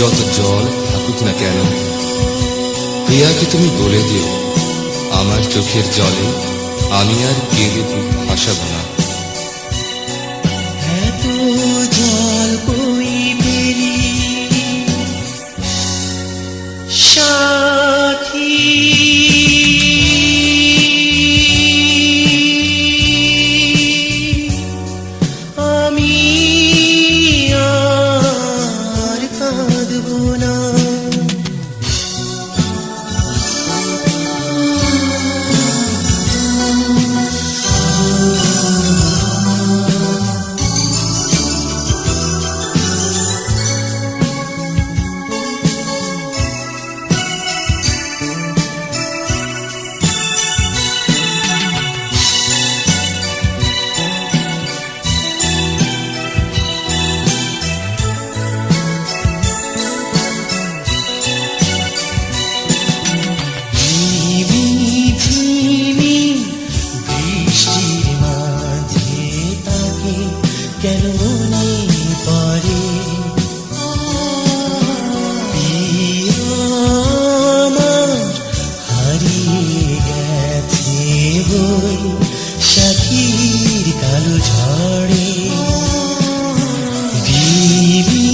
যত জল থাকুক না কেন, প্রিয়াকে তুমি বলে দিও, আমার চোখের জলে আমি আর কেঁদে বুক ভাসাব না। এত জল বই বেরি সাথী, আমি আর কাঁদব না। কেন মনে পড়ে আমার হারিয়ে গেছে বই সাথীর কালো ঝড়ে। ঝিমি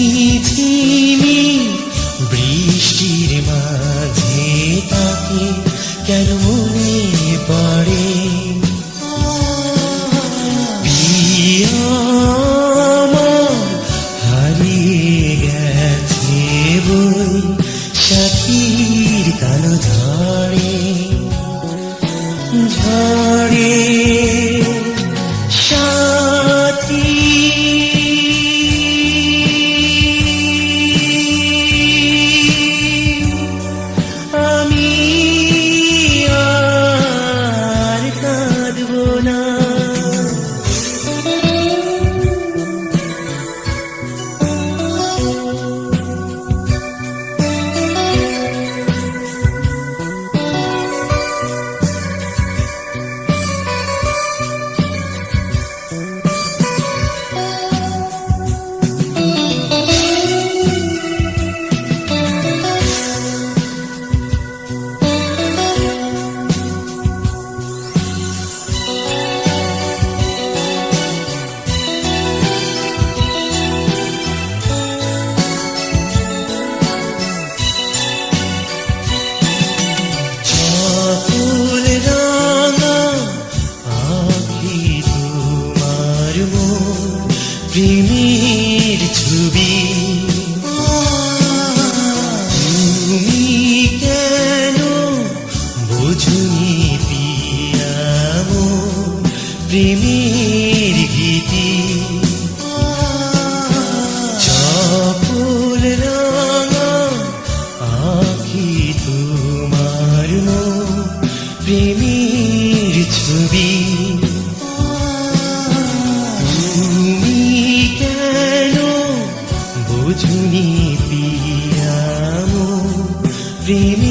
বৃষ্টির মাঝে তাকে কেন মনে পড়ে। সাথীর কালো ঝড়ে ঝড়ে সাথী, আমি আর কাঁদব না। প্রেমের ছবি তুমি কেন বোঝনি পিয়া মোর প্রেমের গীতি। চপল রাঙা আঁখি তোমার মোর প্রেমের ছবি। বুঝুনি পিয়া মোর প্রেম